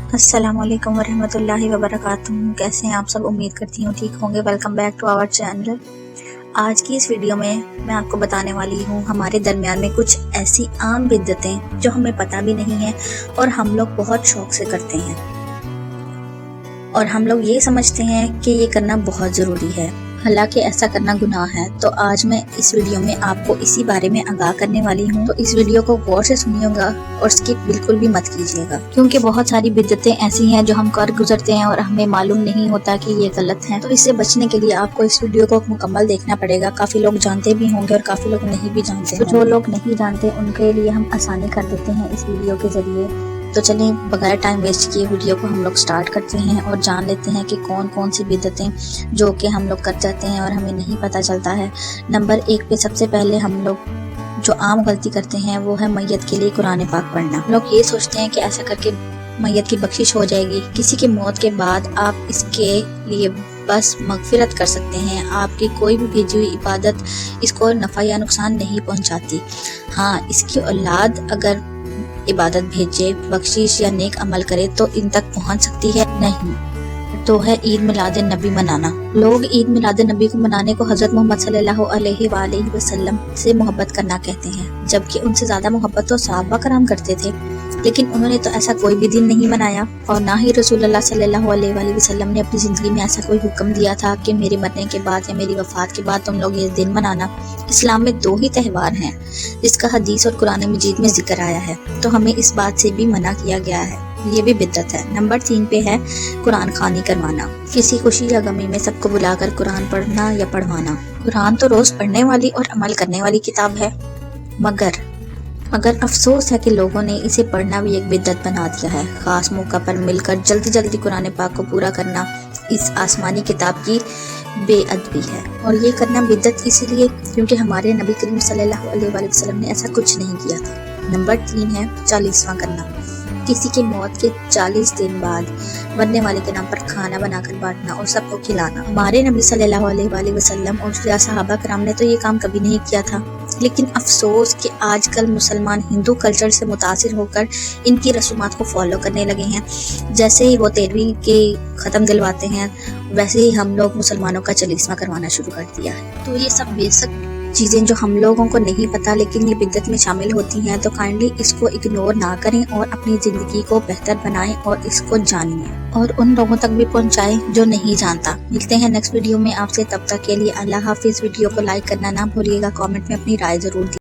السلام علیکم ورحمۃ اللہ وبرکاتہ۔ کیسے ہیں آپ سب؟ امید کرتی ہوں ٹھیک ہوں گے۔ Welcome back to our channel. آج کی اس ویڈیو میں آپ کو بتانے والی ہوں ہمارے درمیان میں کچھ ایسی عام بدعتیں جو ہمیں پتہ بھی نہیں ہیں اور ہم لوگ بہت شوق سے کرتے ہیں، اور ہم لوگ یہ سمجھتے ہیں کہ یہ کرنا بہت ضروری ہے، حالانکہ ایسا کرنا گناہ ہے۔ تو آج میں اس ویڈیو میں آپ کو اسی بارے میں آگاہ کرنے والی ہوں، تو اس ویڈیو کو غور سے سنیے گا اور اسکپ بالکل بھی مت کیجیے گا، کیونکہ بہت ساری بدعتیں ایسی ہیں جو ہم کر گزرتے ہیں اور ہمیں معلوم نہیں ہوتا کہ یہ غلط ہیں۔ تو اس سے بچنے کے لیے آپ کو اس ویڈیو کو مکمل دیکھنا پڑے گا۔ کافی لوگ جانتے بھی ہوں گے اور کافی لوگ نہیں بھی جانتے، تو جو لوگ نہیں جانتے ان کے لیے ہم آسانی کر دیتے ہیں اس ویڈیو کے ذریعے۔ تو چلیں بغیر ٹائم ویسٹ کیے ویڈیو کو ہم لوگ سٹارٹ کرتے ہیں اور جان لیتے ہیں کہ کون کون سی بدعتیں جو کہ ہم لوگ کر جاتے ہیں اور ہمیں نہیں پتہ چلتا ہے۔ نمبر 1 پہ سب سے پہلے ہم لوگ جو عام غلطی کرتے ہیں وہ ہے میت کے لیے قرآن پاک پڑھنا۔ لوگ یہ سوچتے ہیں کہ ایسا کر کے میت کی بخشش ہو جائے گی۔ کسی کی موت کے بعد آپ اس کے لیے بس مغفرت کر سکتے ہیں، آپ کی کوئی بھی بھیجی ہوئی عبادت اس کو نفع یا نقصان نہیں پہنچاتی۔ ہاں، اس کی اولاد اگر عبادت بھیجے، بخشش یا نیک عمل کرے تو ان تک پہنچ سکتی ہے۔ نہیں تو ہے عید میلاد النبی منانا۔ لوگ عید میلاد النبی کو منانے کو حضرت محمد صلی اللہ علیہ وآلہ وسلم سے محبت کرنا کہتے ہیں، جبکہ ان سے زیادہ محبت تو صحابہ کرام کرتے تھے، لیکن انہوں نے تو ایسا کوئی بھی دن نہیں منایا، اور نہ ہی رسول اللہ صلی اللہ علیہ وآلہ وسلم نے اپنی زندگی میں ایسا کوئی حکم دیا تھا کہ میرے مرنے کے بعد یا میری وفات کے بعد تم لوگ یہ دن منانا۔ اسلام میں 2 ہی تہوار ہیں جس کا حدیث اور قرآن مجید میں ذکر آیا ہے، تو ہمیں اس بات سے بھی منع کیا گیا ہے، یہ بھی بدعت ہے۔ نمبر 3 پہ ہے قرآن خوانی کروانا۔ کسی خوشی یا غمی میں سب کو بلا کر قرآن پڑھنا یا پڑھوانا۔ قرآن تو روز پڑھنے والی اور عمل کرنے والی کتاب ہے، مگر افسوس ہے کہ لوگوں نے اسے پڑھنا بھی ایک بدعت بنا دیا ہے۔ خاص موقع پر مل کر جلدی قرآن پاک کو پورا کرنا اس آسمانی کتاب کی بے ادبی ہے، اور یہ کرنا بدعت اس لیے کیونکہ ہمارے نبی کریم صلی اللہ علیہ وآلہ وسلم نے ایسا کچھ نہیں کیا تھا۔ نمبر 3 ہے 40واں کرنا۔ کسی کی موت کے 40 دن بعد مرنے والے کے نام پر کھانا بنا کر بانٹنا اور سب کو کھلانا۔ ہمارے نبی صلی اللہ علیہ وآلہ وسلم اور صحابہ کرام نے تو یہ کام کبھی نہیں کیا تھا، لیکن افسوس کہ آج کل مسلمان ہندو کلچر سے متاثر ہو کر ان کی رسومات کو فالو کرنے لگے ہیں۔ جیسے ہی وہ 13ویں کے ختم دلواتے ہیں، ویسے ہی ہم لوگ مسلمانوں کا 40واں کروانا شروع کر دیا ہے۔ تو یہ سب بیسک چیزیں جو ہم لوگوں کو نہیں پتہ لیکن یہ بدعت میں شامل ہوتی ہیں، تو کائنڈلی اس کو اگنور نہ کریں اور اپنی زندگی کو بہتر بنائیں اور اس کو جانیں اور ان لوگوں تک بھی پہنچائیں جو نہیں جانتا۔ ملتے ہیں نیکسٹ ویڈیو میں آپ سے، تب تک کے لیے اللہ حافظ۔ ویڈیو کو لائک کرنا نہ بھولیے گا، کامنٹ میں اپنی رائے ضرور دیں۔